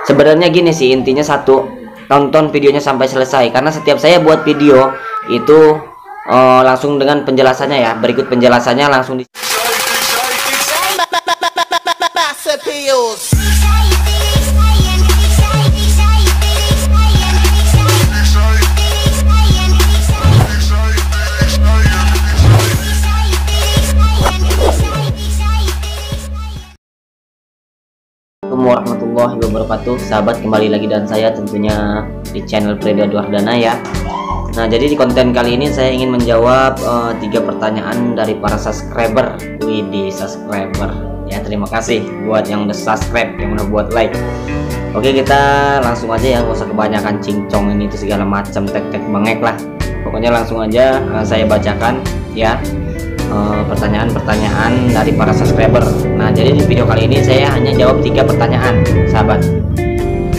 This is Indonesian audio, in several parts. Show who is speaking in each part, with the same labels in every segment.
Speaker 1: Sebenarnya gini sih, intinya satu, tonton videonya sampai selesai, karena setiap saya buat video itu langsung dengan penjelasannya ya. Berikut penjelasannya langsung di Assalamualaikum warahmatullahi wabarakatuh. Sahabat, kembali lagi dan saya tentunya di channel Fredo Duardana ya. Nah, jadi di konten kali ini saya ingin menjawab 3 pertanyaan dari para subscriber. Widih, subscriber ya, terima kasih buat yang udah subscribe, yang udah buat like. Oke, kita langsung aja ya, nggak usah kebanyakan cincong ini itu segala macam tek-tek bengek lah. Pokoknya langsung aja saya bacakan ya pertanyaan-pertanyaan dari para subscriber. Nah, jadi di video kali ini saya hanya jawab 3 pertanyaan, sahabat.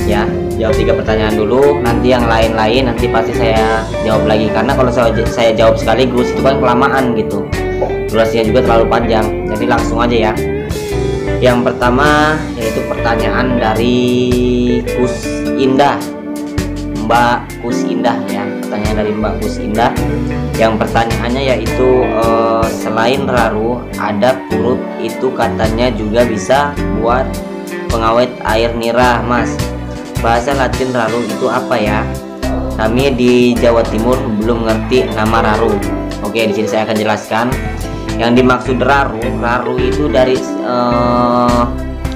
Speaker 1: Ya, jawab 3 pertanyaan dulu. Nanti yang lain-lain nanti pasti saya jawab lagi, karena kalau saya jawab sekaligus itu kan kelamaan gitu. Durasinya juga terlalu panjang. Jadi langsung aja ya. Yang pertama yaitu pertanyaan dari Kus Indah, Mbak Kus Indah ya. Pertanyaan dari Mbak Kus Indah. Yang pertanyaannya yaitu selain raru ada purut itu katanya juga bisa buat pengawet air nira, Mas. Bahasa Latin raru itu apa ya? Kami di Jawa Timur belum ngerti nama raru. Oke, di sini saya akan jelaskan. Yang dimaksud raru itu dari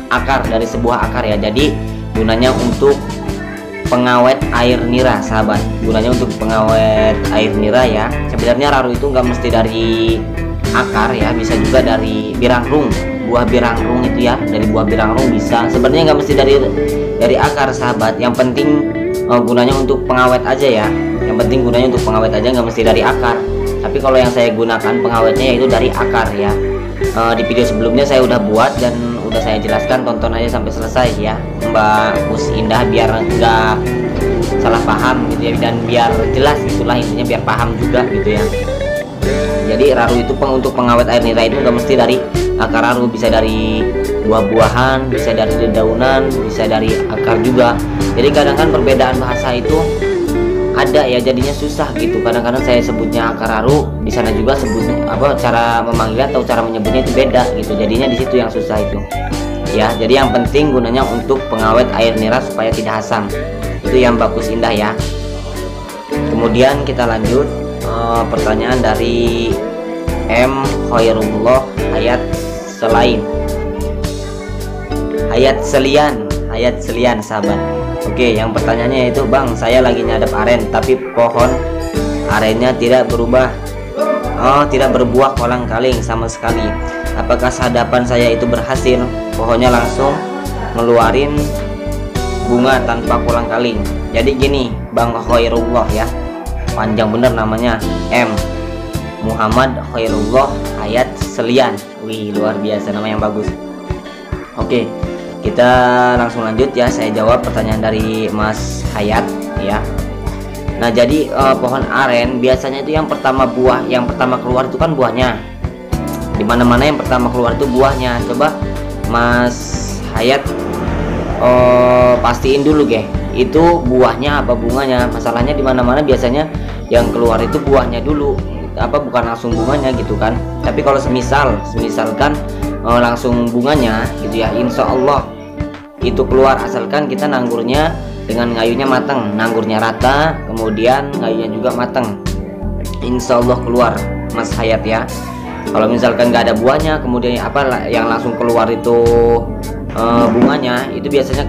Speaker 1: akar, dari sebuah akar ya. Jadi gunanya untuk pengawet air nira, sahabat. Gunanya untuk pengawet air nira ya. Sebenarnya raru itu nggak mesti dari akar ya, bisa juga dari birangrung, buah birangrung itu ya, dari buah birangrung bisa. Sebenarnya nggak mesti dari akar, sahabat. Yang penting gunanya untuk pengawet aja ya. Yang penting gunanya untuk pengawet aja, nggak mesti dari akar. Tapi kalau yang saya gunakan pengawetnya yaitu dari akar ya. Di video sebelumnya saya udah buat dan udah saya jelaskan, tonton aja sampai selesai ya, Mbak Kus Indah, biar nggak salah paham gitu ya, dan biar jelas gitulah, intinya biar paham juga gitu ya. Jadi raru itu untuk pengawet air nira itu nggak mesti dari akar raru, bisa dari buah-buahan, bisa dari dedaunan, bisa dari akar juga. Jadi kadang kan perbedaan bahasa itu ada ya, jadinya susah gitu. Kadang-kadang saya sebutnya akar raru, di sana juga sebutnya apa, cara memanggil atau cara menyebutnya itu beda gitu. Jadinya di situ yang susah itu ya. Jadi yang penting gunanya untuk pengawet air nira supaya tidak asam. Itu yang bagus, Indah ya. Kemudian kita lanjut pertanyaan dari M Khairullah Hayat Selian, sahabat. Oke, yang pertanyaannya yaitu, Bang, saya lagi nyadap aren tapi pohon arennya tidak berbuah kolang-kaling sama sekali. Apakah sadapan saya itu berhasil? Pohonnya langsung ngeluarin bunga tanpa kolang-kaling. Jadi gini, Bang Khairullah ya, panjang bener namanya, M Muhammad Khairullah Hayat Selian. Wih, luar biasa, nama yang bagus. Oke, kita langsung lanjut ya. Saya jawab pertanyaan dari Mas Hayat ya. Nah, jadi pohon aren biasanya itu yang pertama keluar itu kan buahnya. Dimana-mana yang pertama keluar itu buahnya. Coba Mas Hayat pastiin dulu itu buahnya apa bunganya. Masalahnya dimana-mana biasanya yang keluar itu buahnya dulu, bukan langsung bunganya gitu kan. Tapi kalau misalkan langsung bunganya gitu ya, insya Allah itu keluar, asalkan kita nanggurnya dengan ngayunya matang, nanggurnya rata, kemudian ngayunya juga matang, insya Allah keluar, Mas Hayat ya. Kalau misalkan nggak ada buahnya, kemudian yang langsung keluar itu bunganya, itu biasanya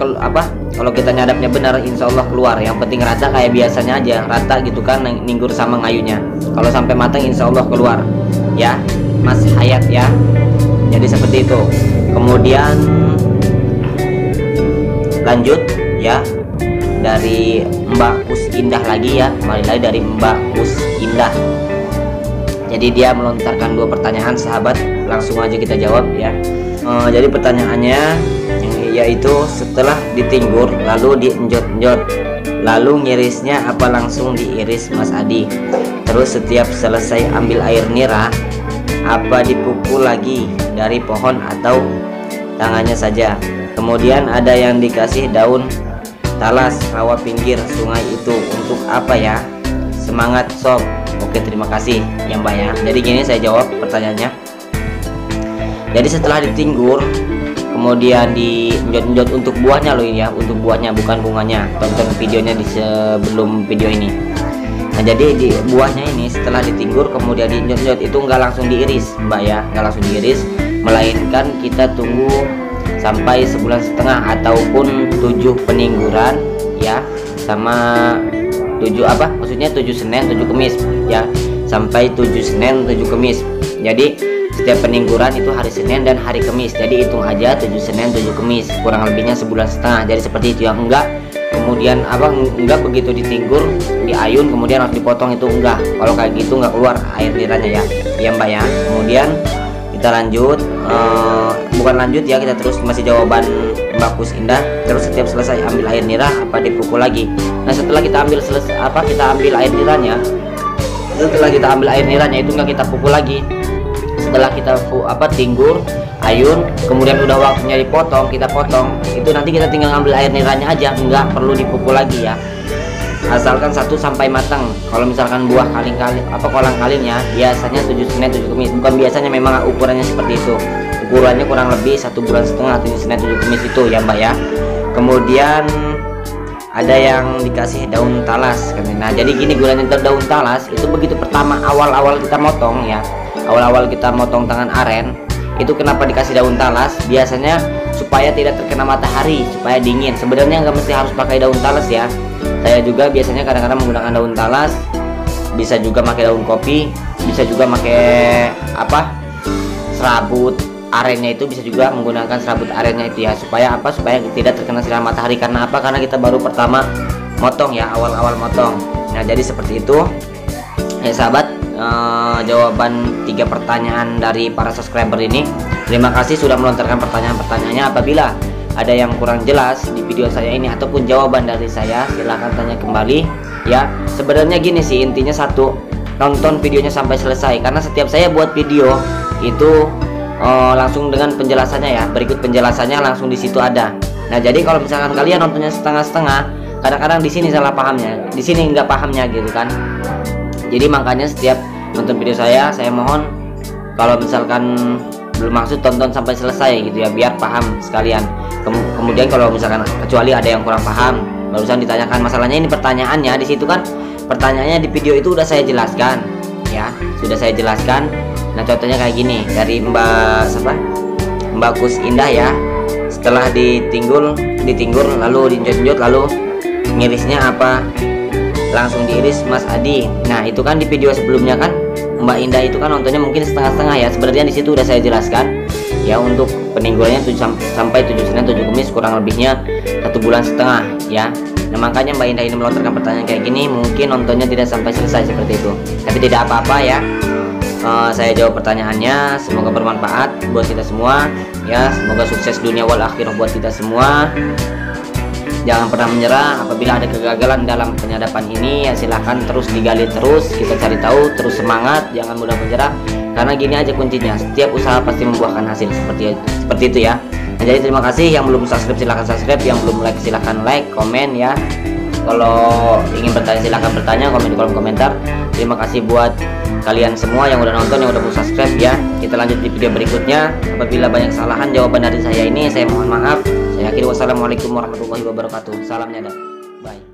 Speaker 1: kalau kita nyadapnya benar, insya Allah keluar. Yang penting rata, kayak biasanya aja rata gitu kan, ninggur sama ngayunya. Kalau sampai matang, insya Allah keluar ya, Mas Hayat ya. Jadi seperti itu. Kemudian lanjut ya, dari Mbak Kus Indah lagi ya, kembali lagi dari Mbak Kus Indah. Jadi dia melontarkan 2 pertanyaan, sahabat. Langsung aja kita jawab ya. Jadi pertanyaannya yaitu, setelah ditinggur lalu dienjot-enjot, lalu ngirisnya apa langsung diiris, Mas Adi? Terus setiap selesai ambil air nira, apa dipukul lagi dari pohon atau tangannya saja? Kemudian ada yang dikasih daun talas rawa pinggir sungai itu untuk apa ya? Semangat sob. Oke, terima kasih ya Mbak ya. Jadi gini saya jawab pertanyaannya. Jadi setelah ditinggur kemudian diinjot-injot untuk buahnya loh ini ya, untuk buahnya bukan bunganya. Tonton videonya di sebelum video ini. Nah jadi di buahnya ini setelah ditinggur kemudian diinjot-injot itu nggak langsung diiris Mbak ya, nggak langsung diiris, melainkan kita tunggu sampai 1,5 bulan ataupun 7 peningguran ya, sama 7 apa maksudnya 7 Senin 7 Kamis ya, sampai 7 Senin 7 Kamis. Jadi setiap peningguran itu hari Senin dan hari Kamis, jadi hitung aja 7 Senin 7 Kamis, kurang lebihnya 1,5 bulan. Jadi seperti itu ya. Enggak kemudian enggak begitu ditinggur diayun kemudian harus dipotong, itu enggak. Kalau kayak gitu enggak keluar air niranya ya Mbak ya. Kemudian kita lanjut, bukan lanjut ya, kita terus masih jawaban Mbak Kus Indah. Terus setiap selesai ambil air nira apa dipukul lagi. Nah setelah kita ambil kita ambil air niranya, itu enggak kita pukul lagi. Setelah kita tinggur ayun kemudian udah waktunya dipotong, kita potong, itu nanti kita tinggal ngambil air niranya aja, nggak perlu dipukul lagi ya, asalkan 1 sampai matang. Kalau misalkan buah kolang kalingnya biasanya 7 Senin 7 Kamis, bukan biasanya, memang ukurannya seperti itu, ukurannya kurang lebih 1,5 bulan 7 Senin 7 Kamis itu ya Mbak ya. Kemudian ada yang dikasih daun talas. Nah jadi gini gunanya daun talas itu, begitu pertama awal-awal kita motong ya, awal-awal kita motong tangan aren itu kenapa dikasih daun talas? Biasanya supaya tidak terkena matahari, supaya dingin. Sebenarnya nggak mesti harus pakai daun talas ya, saya juga biasanya kadang-kadang menggunakan daun talas, bisa juga pakai daun kopi, bisa juga pakai serabut arennya, itu bisa juga menggunakan serabut arennya itu ya, supaya supaya tidak terkena sinar matahari. Karena karena kita baru pertama motong ya, awal-awal motong. Nah jadi seperti itu ya sahabat. Jawaban 3 pertanyaan dari para subscriber ini. Terima kasih sudah melontarkan pertanyaan-pertanyaannya. Apabila ada yang kurang jelas di video saya ini ataupun jawaban dari saya, silahkan tanya kembali ya. Sebenarnya gini sih, intinya satu, nonton videonya sampai selesai, karena setiap saya buat video itu langsung dengan penjelasannya ya, berikut penjelasannya langsung di situ ada. Nah jadi kalau misalkan kalian nontonnya setengah-setengah, kadang-kadang di sini salah pahamnya, di sini nggak pahamnya gitu kan. Jadi makanya setiap nonton video saya mohon kalau misalkan belum maksud tonton sampai selesai gitu ya, biar paham sekalian. Kemudian kalau misalkan kecuali ada yang kurang paham, barusan ditanyakan masalahnya ini pertanyaannya di situ kan, pertanyaannya di video itu udah saya jelaskan ya, sudah saya jelaskan. Nah contohnya kayak gini dari Mbak Kus Indah ya, setelah ditinggur lalu diinjot-injot lalu ngirisnya apa langsung diiris Mas Adi. Nah itu kan di video sebelumnya kan Mbak Indah itu kan nontonnya mungkin setengah-setengah ya. Sebenarnya di situ udah saya jelaskan ya, untuk peninggurannya 7 sampai 7 Senin 7 Kamis, kurang lebihnya 1,5 bulan ya. Nah makanya Mbak Indah ini melontarkan pertanyaan kayak gini, mungkin nontonnya tidak sampai selesai seperti itu, tapi tidak apa-apa ya. Saya jawab pertanyaannya, semoga bermanfaat buat kita semua ya, semoga sukses dunia wal akhirah buat kita semua. Jangan pernah menyerah apabila ada kegagalan dalam penyadapan ini ya, silahkan terus digali, terus kita cari tahu, terus semangat, jangan mudah menyerah, karena gini aja kuncinya, setiap usaha pasti membuahkan hasil, seperti itu ya. Nah, jadi terima kasih, yang belum subscribe silahkan subscribe, yang belum like silahkan like, komen ya. Kalau ingin bertanya silahkan bertanya, komen di kolom komentar. Terima kasih buat kalian semua yang udah nonton, yang udah mau subscribe ya. Kita lanjut di video berikutnya. Apabila banyak kesalahan jawaban dari saya ini, saya mohon maaf. Saya akhiri, wassalamualaikum warahmatullahi wabarakatuh. Salam nyadar. Bye.